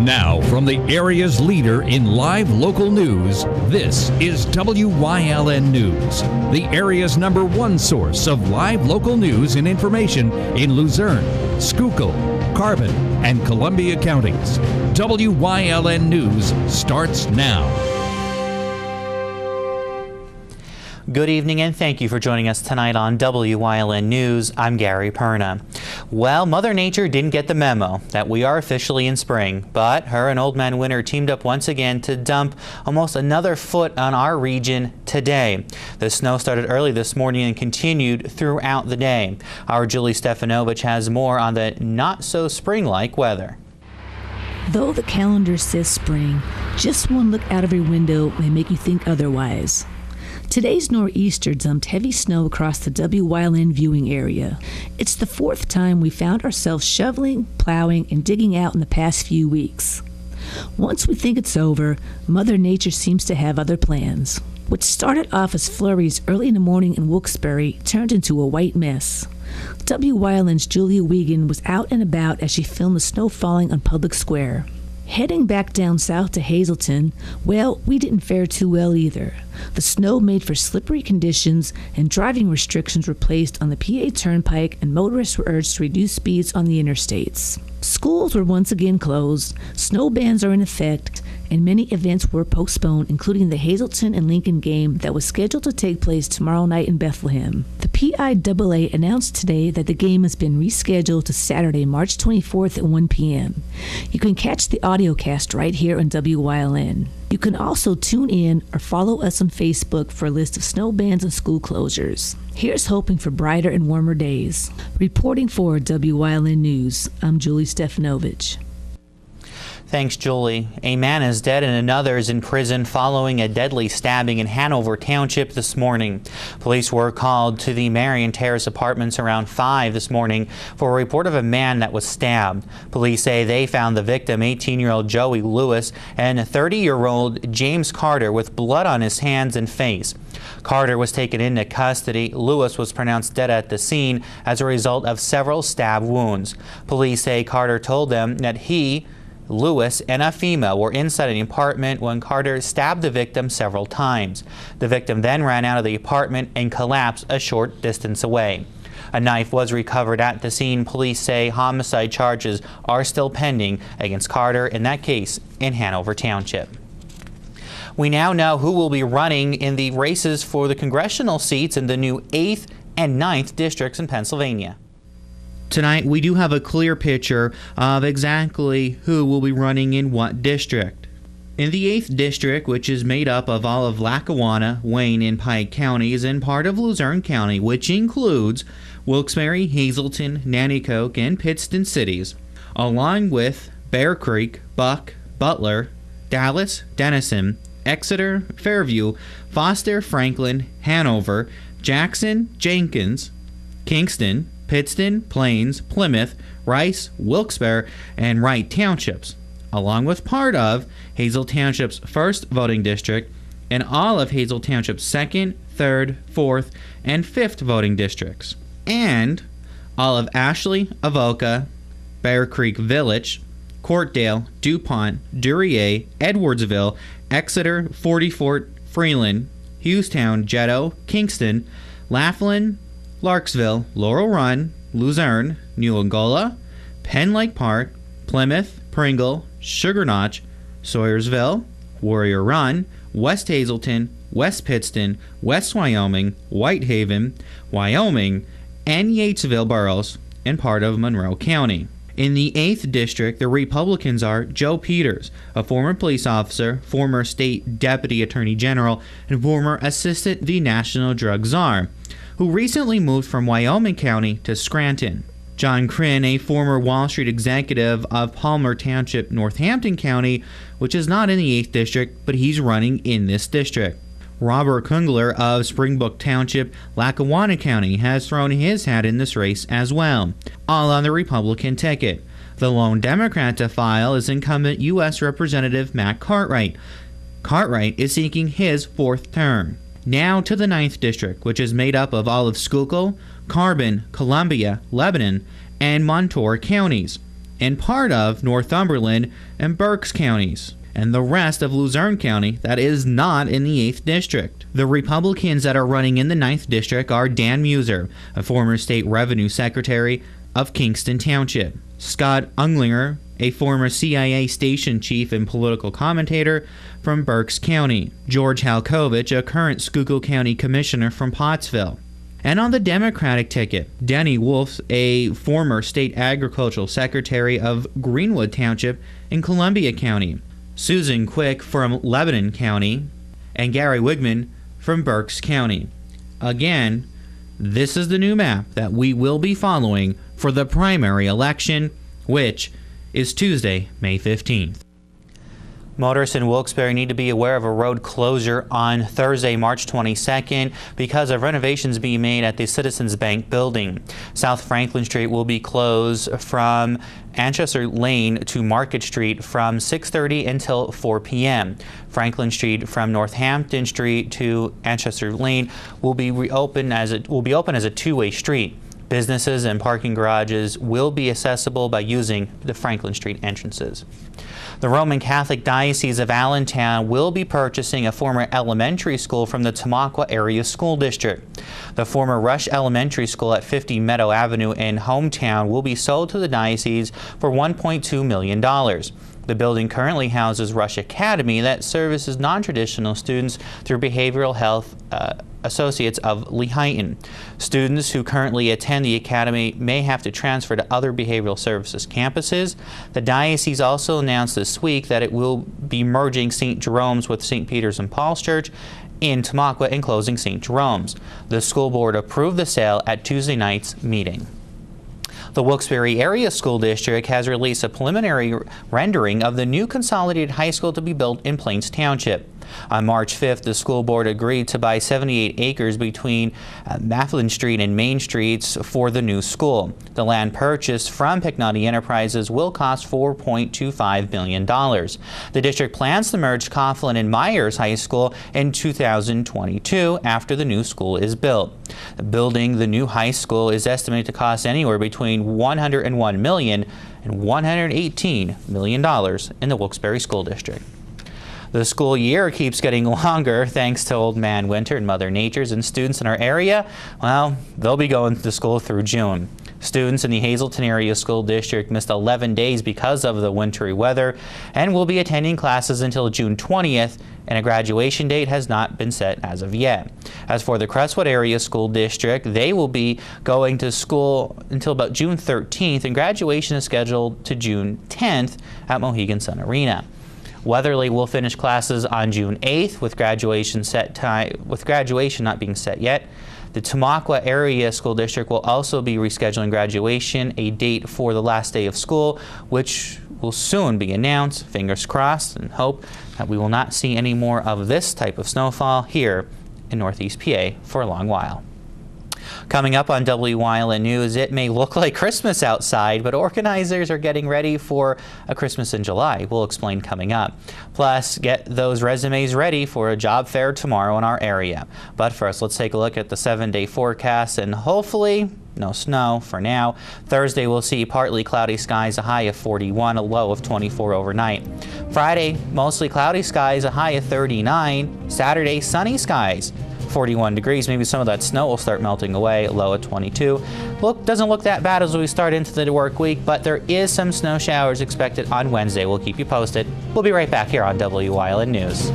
Now, from the area's leader in live local news, this is WYLN News, the area's #1 source of live local news and information in Luzerne, Schuylkill, Carbon, and Columbia counties. WYLN News starts now. Good evening and thank you for joining us tonight on WYLN News. I'm Gary Perna. Well, Mother Nature didn't get the memo that we are officially in spring, but her and Old Man Winter teamed up once again to dump almost another foot on our region today. The snow started early this morning and continued throughout the day. Our Julie Stefanovich has more on the not-so-spring-like weather. Though the calendar says spring, just one look out of your window may make you think otherwise. Today's nor'easter dumped heavy snow across the WYLN viewing area. It's the 4th time we found ourselves shoveling, plowing, and digging out in the past few weeks. Once we think it's over, Mother Nature seems to have other plans. What started off as flurries early in the morning in Wilkes-Barre turned into a white mess. WYLN's Julia Wiegand was out and about as she filmed the snow falling on Public Square. Heading back down south to Hazleton, well, we didn't fare too well either. The snow made for slippery conditions and driving restrictions were placed on the PA Turnpike and motorists were urged to reduce speeds on the interstates. Schools were once again closed, snow bans are in effect, and many events were postponed, including the Hazleton and Lincoln game that was scheduled to take place tomorrow night in Bethlehem. The PIAA announced today that the game has been rescheduled to Saturday, March 24th at 1 p.m. You can catch the Audiocast right here on WYLN. You can also tune in or follow us on Facebook for a list of snow bans and school closures. Here's hoping for brighter and warmer days. Reporting for WYLN News, I'm Julie Stefanovich. Thanks, Julie. A man is dead and another is in prison following a deadly stabbing in Hanover Township this morning. Police were called to the Marion Terrace apartments around 5 this morning for a report of a man that was stabbed. Police say they found the victim, 18-year-old Joey Lewis, and 30-year-old James Carter, with blood on his hands and face. Carter was taken into custody. Lewis was pronounced dead at the scene as a result of several stab wounds. Police say Carter told them that he, Lewis, and a female were inside an apartment when Carter stabbed the victim several times. The victim then ran out of the apartment and collapsed a short distance away. A knife was recovered at the scene. Police say homicide charges are still pending against Carter in that case in Hanover Township. We now know who will be running in the races for the congressional seats in the new 8th and 9th districts in Pennsylvania. Tonight, we do have a clear picture of exactly who will be running in what district. In the 8th district, which is made up of all of Lackawanna, Wayne, and Pike counties, and part of Luzerne County, which includes Wilkes-Barre, Hazleton, Nanticoke, and Pittston cities, along with Bear Creek, Buck, Butler, Dallas, Denison, Exeter, Fairview, Foster, Franklin, Hanover, Jackson, Jenkins, Kingston, Pittston, Plains, Plymouth, Rice, Wilkes-Barre, and Wright Townships, along with part of Hazel Township's 1st voting district and all of Hazel Township's 2nd, 3rd, 4th, and 5th voting districts, and all of Ashley, Avoca, Bear Creek Village, Courtdale, DuPont, Duryea, Edwardsville, Exeter, 40 Fort, Freeland, Hughestown, Jetto, Kingston, Laughlin, Larksville, Laurel Run, Luzerne, New Angola, Penn Lake Park, Plymouth, Pringle, Sugar Notch, Sawyersville, Warrior Run, West Hazleton, West Pittston, West Wyoming, Whitehaven, Wyoming, and Yatesville boroughs, and part of Monroe County. In the 8th district, the Republicans are Joe Peters, a former police officer, former state deputy attorney general, and former assistant the National Drug Czar, who recently moved from Wyoming County to Scranton. John Kryn, a former Wall Street executive of Palmer Township, Northampton County, which is not in the 8th district, but he's running in this district. Robert Kungler of Springbrook Township, Lackawanna County, has thrown his hat in this race as well, all on the Republican ticket. The lone Democrat to file is incumbent U.S. Representative Matt Cartwright. Cartwright is seeking his 4th term. Now to the 9th district, which is made up of all of Schuylkill, Carbon, Columbia, Lebanon, and Montour counties. and part of Northumberland and Berks counties, and the rest of Luzerne County that is not in the 8th District. The Republicans that are running in the 9th District are Dan Muser, a former state revenue secretary of Kingston Township, Scott Unglinger, a former CIA station chief and political commentator from Berks County, George Halkovich, a current Schuylkill County commissioner from Pottsville. And on the Democratic ticket, Denny Wolf, a former state agricultural secretary of Greenwood Township in Columbia County, Susan Quick from Lebanon County, and Gary Wigman from Berks County. Again, this is the new map that we will be following for the primary election, which is Tuesday, May 15th. Motorists in Wilkes-Barre need to be aware of a road closure on Thursday, March 22nd because of renovations being made at the Citizens Bank building. South Franklin Street will be closed from Anchester Lane to Market Street from 6:30 until 4 p.m. Franklin Street from Northampton Street to Anchester Lane will be open as a two-way street. Businesses and parking garages will be accessible by using the Franklin Street entrances. The Roman Catholic Diocese of Allentown will be purchasing a former elementary school from the Tamaqua Area School District. The former Rush Elementary School at 50 Meadow Avenue in Hometown will be sold to the diocese for $1.2 million. The building currently houses Rush Academy that services non-traditional students through behavioral health associates of Lehighton. Students who currently attend the academy may have to transfer to other behavioral services campuses. The diocese also announced this week that it will be merging St. Jerome's with St. Peter's and Paul's Church in Tamaqua and closing St. Jerome's. The school board approved the sale at Tuesday night's meeting. The Wilkes-Barre Area School District has released a preliminary rendering of the new consolidated high school to be built in Plains Township. On March 5th, the school board agreed to buy 78 acres between Mafflin Street and Main Streets for the new school. The land purchased from Picnotti Enterprises will cost $4.25 billion. The district plans to merge Coughlin and Myers High School in 2022 after the new school is built. Building the new high school is estimated to cost anywhere between $101 million and $118 million in the Wilkes-Barre School District. The school year keeps getting longer thanks to Old Man Winter and Mother Nature's, and students in our area, well, they'll be going to school through June. Students in the Hazleton Area School District missed 11 days because of the wintry weather and will be attending classes until June 20th, and a graduation date has not been set as of yet. As for the Crestwood Area School District, they will be going to school until about June 13th, and graduation is scheduled to June 10th at Mohegan Sun Arena. Weatherly will finish classes on June 8th with graduation not being set yet. The Tamaqua Area School District will also be rescheduling graduation, a date for the last day of school, which will soon be announced. Fingers crossed, and hope that we will not see any more of this type of snowfall here in Northeast PA for a long while. Coming up on Wyln News, it may look like Christmas outside, but organizers are getting ready for a Christmas in July. We'll explain coming up. Plus, get those resumes ready for a job fair tomorrow in our area. But first, let's take a look at the 7-day forecast, and hopefully no snow for now. Thursday, we'll see partly cloudy skies, a high of 41, a low of 24 overnight. Friday, mostly cloudy skies, a high of 39. Saturday, sunny skies, 41 degrees. Maybe some of that snow will start melting away, low at 22. Doesn't look that bad as we start into the work week, but there is some snow showers expected on Wednesday. We'll keep you posted. We'll be right back here on Wyln News.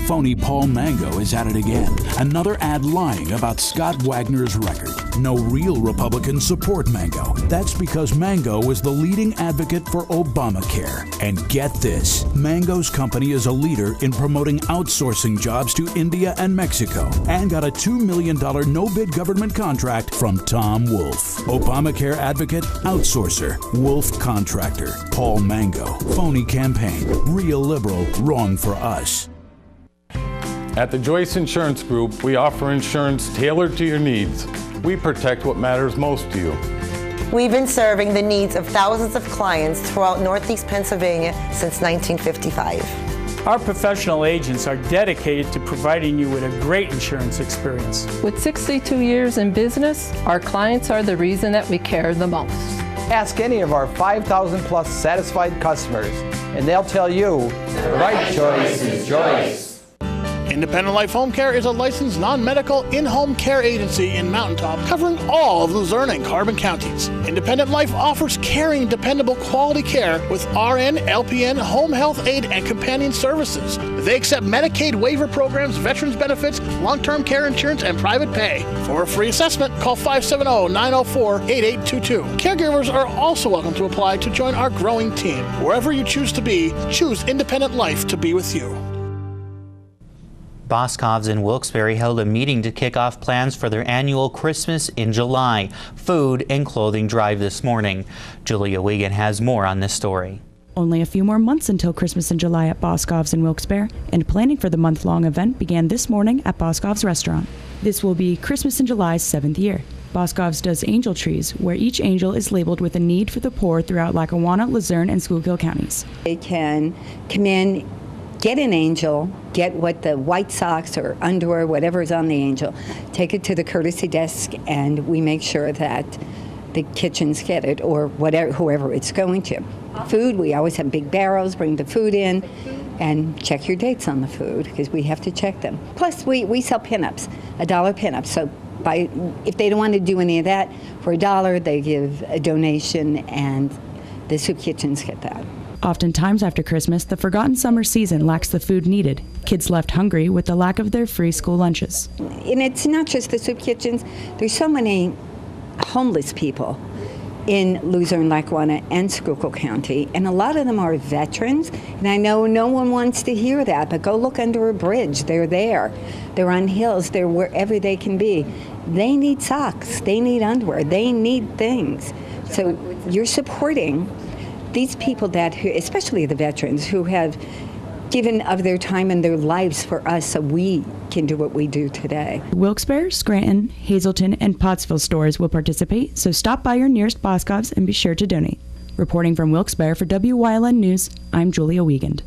Phony Paul Mango is at it again. Another ad lying about Scott Wagner's record. No real Republicans support Mango. That's because Mango is the leading advocate for Obamacare. And get this, Mango's company is a leader in promoting outsourcing jobs to India and Mexico, and got a $2 million no-bid government contract from Tom Wolf. Obamacare advocate, outsourcer, Wolf contractor. Paul Mango. Phony campaign. Real liberal, wrong for us. At the Joyce Insurance Group, we offer insurance tailored to your needs. We protect what matters most to you. We've been serving the needs of thousands of clients throughout Northeast Pennsylvania since 1955. Our professional agents are dedicated to providing you with a great insurance experience. With 62 years in business, our clients are the reason that we care the most. Ask any of our 5,000 plus satisfied customers, and they'll tell you the right choice is Joyce. Independent Life Home Care is a licensed non-medical in-home care agency in Mountaintop, covering all of Luzerne and Carbon counties. Independent Life offers caring, dependable quality care with RN, LPN, home health aid, and companion services. They accept Medicaid waiver programs, veterans benefits, long-term care insurance, and private pay. For a free assessment, call 570-904-8822. Caregivers are also welcome to apply to join our growing team. Wherever you choose to be, choose Independent Life to be with you. Boscov's in Wilkes-Barre held a meeting to kick off plans for their annual Christmas in July food and clothing drive this morning. Julia Wiegand has more on this story. Only a few more months until Christmas in July at Boscov's in Wilkes-Barre, and planning for the month-long event began this morning at Boscov's restaurant. This will be Christmas in July's 7th year. Boscov's does angel trees, where each angel is labeled with a need for the poor throughout Lackawanna, Luzerne, and Schuylkill counties. They can come in, get an angel, get what the white socks or underwear, whatever is on the angel, take it to the courtesy desk, and we make sure that the kitchens get it, or whatever, whoever it's going to. Food, we always have big barrels, bring the food in, and check your dates on the food, because we have to check them. Plus, we sell pinups, $1 pinups, so if they don't want to do any of that, for $1, they give a donation, and the soup kitchens get that. Oftentimes after Christmas, the forgotten summer season lacks the food needed. Kids left hungry with the lack of their free school lunches. And it's not just the soup kitchens. There's so many homeless people in Luzerne, Lackawanna, and Schuylkill County, and a lot of them are veterans. And I know no one wants to hear that, but go look under a bridge. They're there. They're on hills. They're wherever they can be. They need socks. They need underwear. They need things. So you're supporting these people that, especially the veterans, who have given of their time and their lives for us so we can do what we do today. Wilkes-Barre, Scranton, Hazleton, and Pottsville stores will participate, so stop by your nearest Boscov's and be sure to donate. Reporting from Wilkes-Barre for WYLN News, I'm Julia Wiegand.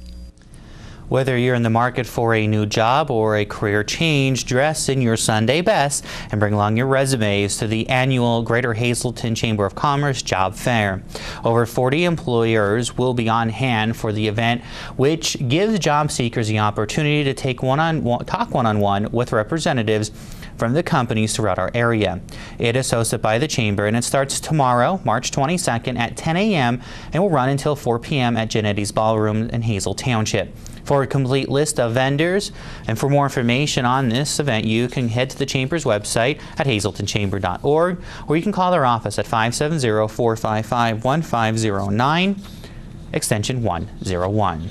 Whether you're in the market for a new job or a career change, dress in your Sunday best and bring along your resumes to the annual Greater Hazleton Chamber of Commerce Job Fair. Over 40 employers will be on hand for the event, which gives job seekers the opportunity to talk one-on-one with representatives from the companies throughout our area. It is hosted by the Chamber, and it starts tomorrow, March 22nd at 10 a.m. and will run until 4 p.m. at Janetti's Ballroom in Hazel Township. For a complete list of vendors and for more information on this event, you can head to the Chamber's website at hazletonchamber.org, or you can call their office at 570-455-1509, extension 101.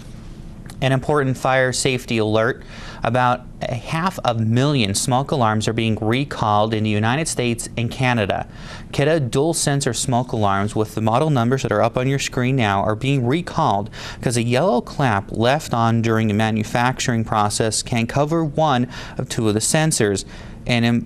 An important fire safety alert: about 500,000 smoke alarms are being recalled in the United States and Canada. Cadet dual sensor smoke alarms with the model numbers that are up on your screen now are being recalled because a yellow clamp left on during the manufacturing process can cover one of two of the sensors and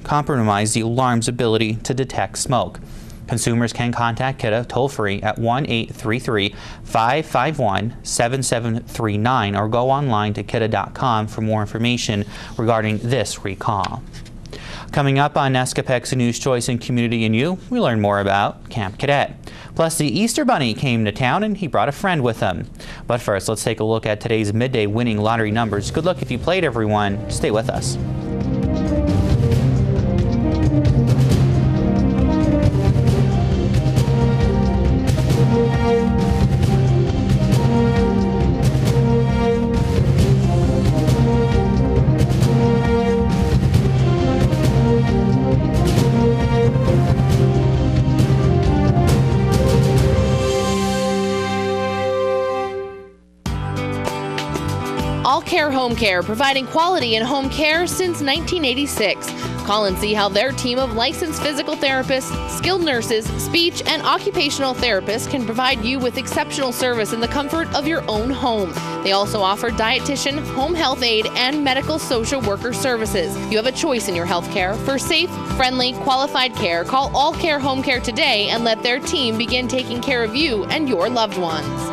compromise the alarm's ability to detect smoke. Consumers can contact Cadet toll-free at 1-833-551-7739 or go online to cadet.com for more information regarding this recall. Coming up on Nescapex News Choice and Community and You, we learn more about Camp Cadet. Plus, the Easter Bunny came to town and he brought a friend with him. But first, let's take a look at today's midday winning lottery numbers. Good luck if you played, everyone. Stay with us. Home Care, providing quality in home care since 1986. Call and see how their team of licensed physical therapists, skilled nurses, speech, and occupational therapists can provide you with exceptional service in the comfort of your own home. They also offer dietitian, home health aide, and medical social worker services. You have a choice in your health care. For safe, friendly, qualified care, call All Care Home Care today and let their team begin taking care of you and your loved ones.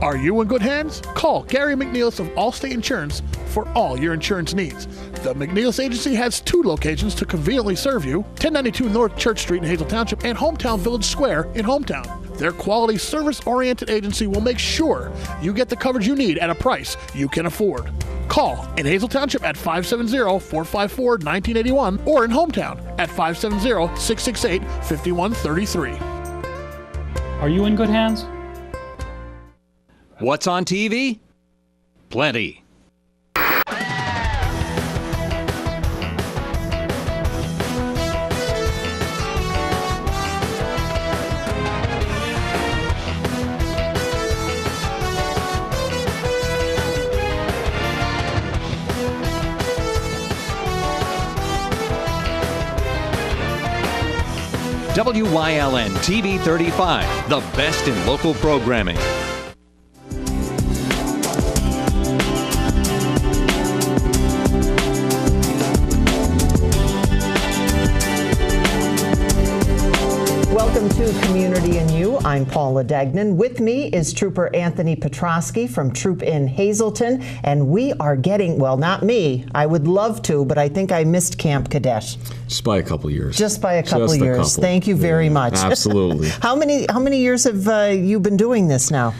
Are you in good hands? Call Gary McNeilis of Allstate Insurance for all your insurance needs. The McNeilis Agency has 2 locations to conveniently serve you, 1092 North Church Street in Hazel Township and Hometown Village Square in Hometown. Their quality, service-oriented agency will make sure you get the coverage you need at a price you can afford. Call in Hazel Township at 570-454-1981 or in Hometown at 570-668-5133. Are you in good hands? What's on TV? Plenty. WYLN TV 35, the best in local programming. Welcome to Community and You. I'm Paula Degnan. With me is Trooper Anthony Petrosky from Troop in Hazleton, and we are getting, well, not me. I would love to, but I think I missed Camp Cadet. Just by a couple years. Just by a couple years. Thank you very much. Absolutely. How many years have you been doing this now?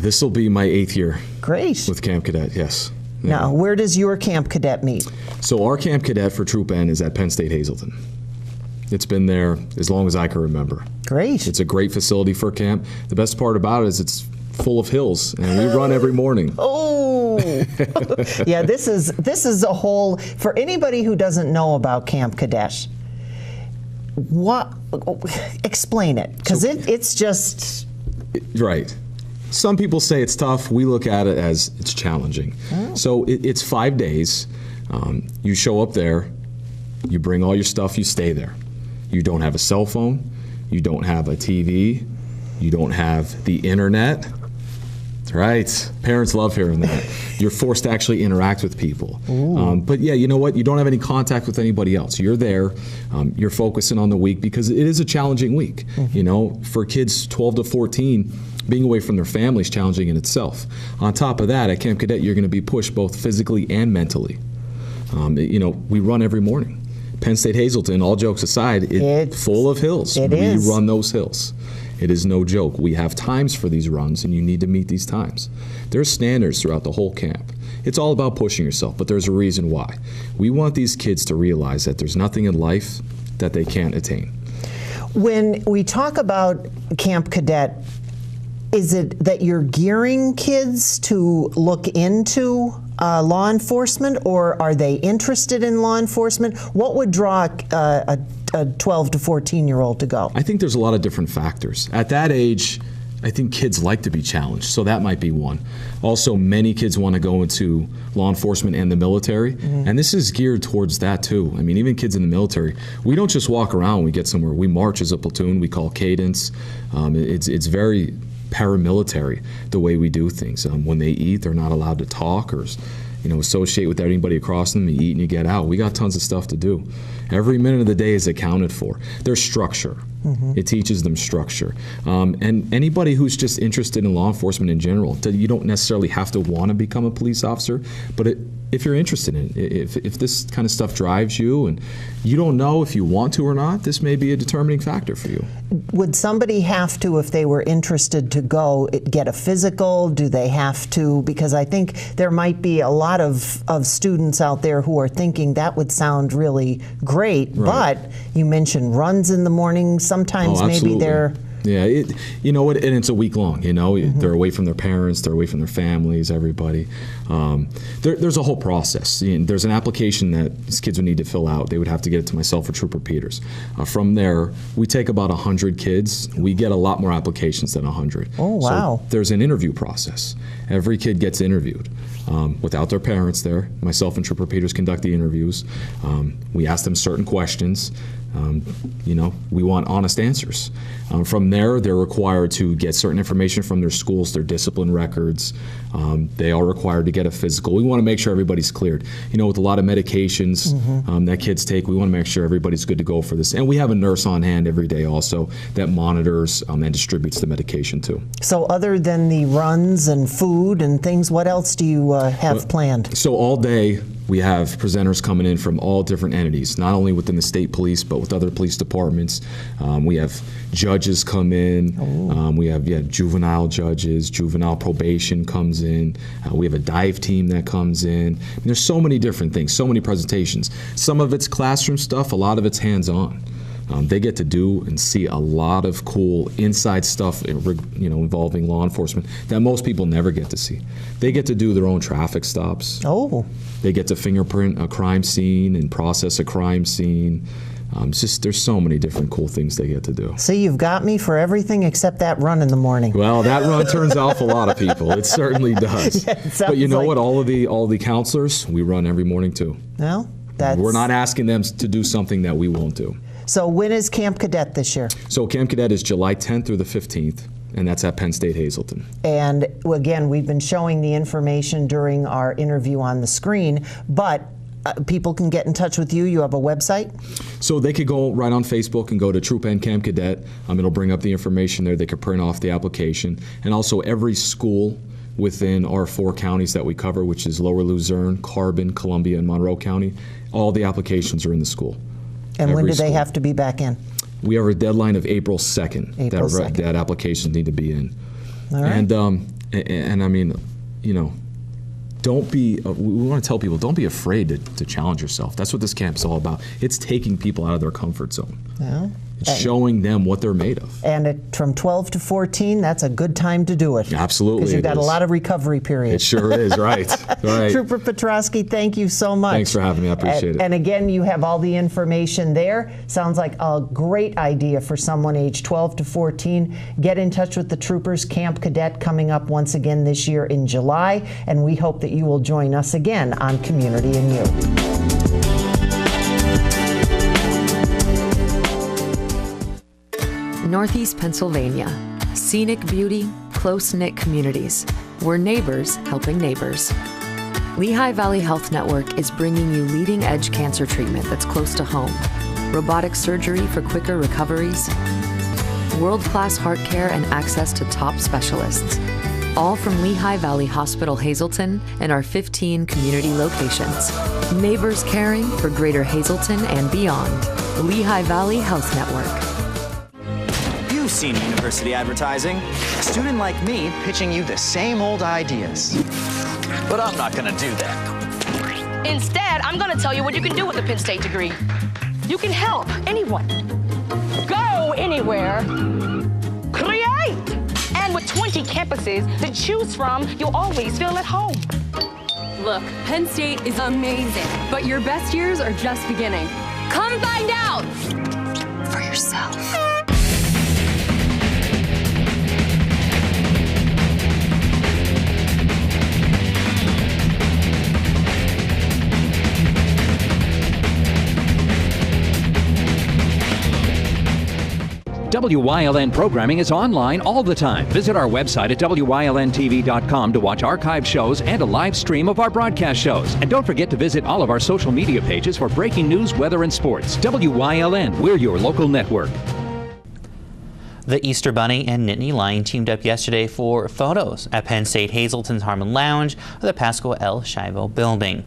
This will be my 8th year. Great. With Camp Cadet, yes. Now, where does your Camp Cadet meet? So our Camp Cadet for Troop N is at Penn State Hazleton. It's been there as long as I can remember. Great. It's a great facility for camp. The best part about it is it's full of hills, and we run every morning. Oh, yeah. This is a whole, for anybody who doesn't know about Camp Cadet. What? Explain it, because it's just right. Some people say it's tough. We look at it as it's challenging. Oh. So it's 5 days. You show up there. You bring all your stuff. You stay there. You don't have a cell phone. You don't have a TV. You don't have the internet. Right. Parents love hearing that. You're forced to actually interact with people. But yeah, you know what? You don't have any contact with anybody else. You're there. You're focusing on the week because it is a challenging week. You know, for kids 12 to 14, being away from their family is challenging in itself. On top of that, at Camp Cadet, you're going to be pushed both physically and mentally. You know, we run every morning. Penn State Hazleton, all jokes aside, it's full of hills. We run those hills. It is no joke. We have times for these runs, and you need to meet these times. There's standards throughout the whole camp. It's all about pushing yourself, but there's a reason why. We want these kids to realize that there's nothing in life that they can't attain. When we talk about Camp Cadet, is it that you're gearing kids to look into law enforcement, or are they interested in law enforcement? What would draw a 12 to 14-year-old to go? I think there's a lot of different factors. At that age, I think kids like to be challenged, so that might be one. Also, many kids want to go into law enforcement and the military, and this is geared towards that too. I mean, even kids in the military, we don't just walk around when we get somewhere. We march as a platoon. We call cadence. It's very paramilitary the way we do things. When they eat, they're not allowed to talk or associate with anybody across them. You eat and you get out. We got tons of stuff to do. Every minute of the day is accounted for. There's structure. It teaches them structure. And anybody who's just interested in law enforcement in general, you don't necessarily have to want to become a police officer, but if you're interested in it, if this kind of stuff drives you and you don't know if you want to or not, this may be a determining factor for you. Would somebody have to, if they were interested to go, get a physical? Do they have to? Because I think there might be a lot of students out there who are thinking that would sound really great, but you mentioned runs in the morning. Sometimes maybe they're... Yeah, you know what, and it's a week long, they're away from their parents, they're away from their families, everybody. There's a whole process. There's an application that these kids would need to fill out. They would have to get it to myself or Trooper Peters. From there, we take about 100 kids. We get a lot more applications than 100. Oh, wow. So there's an interview process. Every kid gets interviewed. Without their parents there, myself and Trooper Peters conduct the interviews. We ask them certain questions. We want honest answers. From there, they're required to get certain information from their schools, their discipline records. They are required to get a physical. We want to make sure everybody's cleared. With a lot of medications that kids take, we want to make sure everybody's good to go for this. And we have a nurse on hand every day also that monitors and distributes the medication too. So other than the runs and food and things, what else do you have planned? So all day, we have presenters coming in from all different entities, not only within the state police, but with other police departments. We have judges come in. We have juvenile judges, juvenile probation comes in. We have a dive team that comes in. And there's so many different things, so many presentations. Some of it's classroom stuff, a lot of it's hands-on. They get to do and see a lot of cool inside stuff, involving law enforcement that most people never get to see. They get to do their own traffic stops. They get to fingerprint a crime scene and process a crime scene. There's so many different cool things they get to do. See, you've got me for everything except that run in the morning. Well, that run turns off a lot of people. It certainly does. But you know what? All the counselors, we run every morning too. Well, we're not asking them to do something that we won't do. So when is Camp Cadet this year? So Camp Cadet is July 10th through the 15th, and that's at Penn State Hazleton. And again, we've been showing the information during our interview on the screen, but people can get in touch with you. You have a website? So they could go right on Facebook and go to Troop N Camp Cadet. It'll bring up the information there. They could print off the application. And also every school within our 4 counties that we cover, which is Lower Luzerne, Carbon, Columbia, and Monroe County, all the applications are in the school. And when do they have to be back in? We have a deadline of April 2nd. April 2nd. That applications need to be in. All right. And I mean, don't be, we want to tell people, don't be afraid to challenge yourself. That's what this camp is all about. It's taking people out of their comfort zone. Yeah. It's showing them what they're made of. And from 12 to 14, that's a good time to do it. Absolutely. Because you've got a lot of recovery periods. It sure is, right. Right. Trooper Petrosky, thank you so much. Thanks for having me. I appreciate it. And again, you have all the information there. Sounds like a great idea for someone aged 12 to 14. Get in touch with the troopers. Camp Cadet coming up once again this year in July. And we hope that you will join us again on Community and You. Northeast Pennsylvania. Scenic beauty, close-knit communities. We're neighbors helping neighbors. Lehigh Valley Health Network is bringing you leading-edge cancer treatment that's close to home. Robotic surgery for quicker recoveries. World-class heart care and access to top specialists. All from Lehigh Valley Hospital Hazleton and our 15 community locations. Neighbors caring for Greater Hazleton and beyond. Lehigh Valley Health Network. You've seen university advertising. A student like me pitching you the same old ideas. But I'm not gonna do that. Instead, I'm gonna tell you what you can do with a Penn State degree. You can help anyone. Go anywhere. Create! And with 20 campuses to choose from, you'll always feel at home. Look, Penn State is amazing, but your best years are just beginning. Come find out for yourself. WYLN programming is online all the time. Visit our website at WYLNTV.com to watch archive shows and a live stream of our broadcast shows. And don't forget to visit all of our social media pages for breaking news, weather, and sports. WYLN, we're your local network. The Easter Bunny and Nittany Lion teamed up yesterday for photos at Penn State Hazleton's Harmon Lounge of the Pasco L. Shivo building.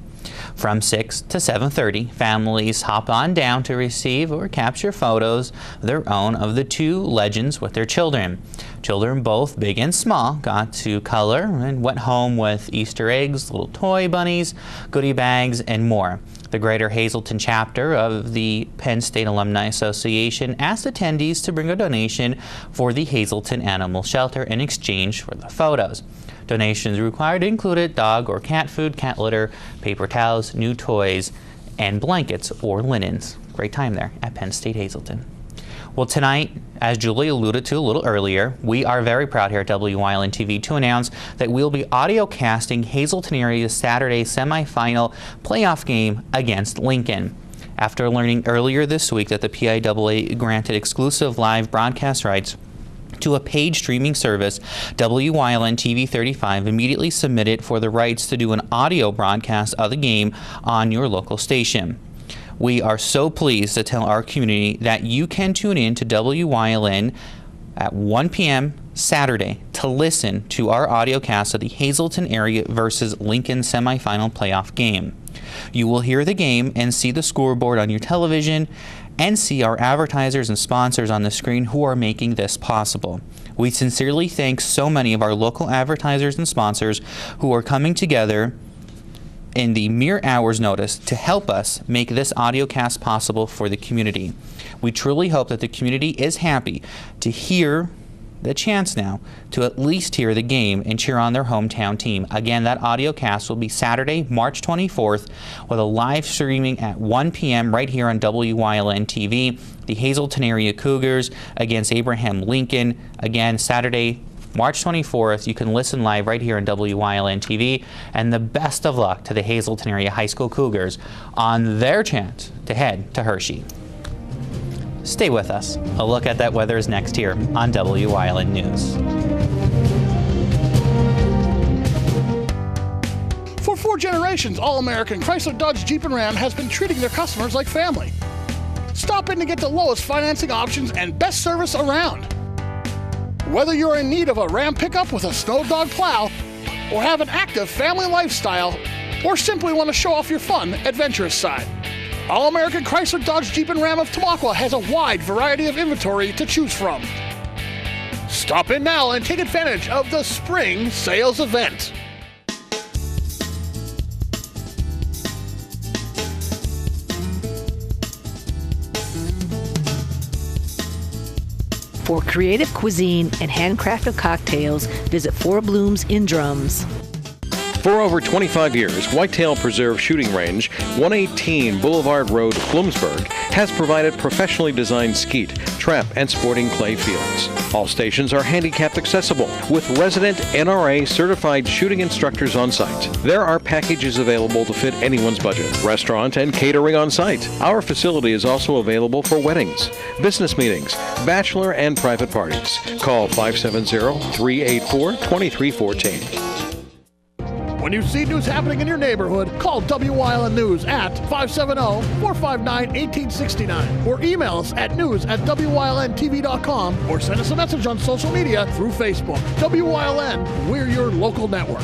From 6 to 7:30, families hop on down to receive or capture photos of their own of the 2 legends with their children. Children, both big and small, got to color and went home with Easter eggs, little toy bunnies, goodie bags, and more. The Greater Hazleton chapter of the Penn State Alumni Association asked attendees to bring a donation for the Hazleton Animal Shelter in exchange for the photos. Donations required included dog or cat food, cat litter, paper towels, new toys, and blankets or linens. Great time there at Penn State Hazleton. Well, tonight, as Julie alluded to a little earlier, we are very proud here at WYLN TV to announce that we'll be audio casting Hazleton area's Saturday semifinal playoff game against Lincoln. After learning earlier this week that the PIAA granted exclusive live broadcast rights to a paid streaming service, WYLN TV 35 immediately submitted for the rights to do an audio broadcast of the game on your local station. We are so pleased to tell our community that you can tune in to WYLN at 1 p.m. Saturday to listen to our audiocast of the Hazleton area versus Lincoln semifinal playoff game. You will hear the game and see the scoreboard on your television and see our advertisers and sponsors on the screen who are making this possible. We sincerely thank so many of our local advertisers and sponsors who are coming together in the mere hours' notice to help us make this audiocast possible for the community. We truly hope that the community is happy to hear the chance now to at least hear the game and cheer on their hometown team. Again, that audiocast will be Saturday, March 24th, with a live streaming at 1 p.m. right here on WYLN TV. The Hazleton area Cougars against Abraham Lincoln. Again, Saturday, March 24th. You can listen live right here on WYLN TV. And the best of luck to the Hazleton area high school Cougars on their chance to head to Hershey. Stay with us. A look at that weather is next here on WYLN News. For 4 generations, All-American Chrysler, Dodge, Jeep, and Ram has been treating their customers like family. Stop in to get the lowest financing options and best service around. Whether you're in need of a Ram pickup with a Snow Dog plow, or have an active family lifestyle, or simply want to show off your fun, adventurous side, All-American Chrysler, Dodge, Jeep, and Ram of Tamaqua has a wide variety of inventory to choose from. Stop in now and take advantage of the spring sales event. For creative cuisine and handcrafted cocktails, visit Four Blooms in Drums. For over 25 years, Whitetail Preserve Shooting Range, 118 Boulevard Road, Bloomsburg, has provided professionally designed skeet, trap, and sporting clay fields. All stations are handicapped accessible with resident NRA certified shooting instructors on site. There are packages available to fit anyone's budget, restaurant and catering on site. Our facility is also available for weddings, business meetings, bachelor and private parties. Call 570-384-2314. When you see news happening in your neighborhood, call WYLN News at 570-459-1869 or email us at news@WYLNTV.com or send us a message on social media through Facebook. WYLN, we're your local network.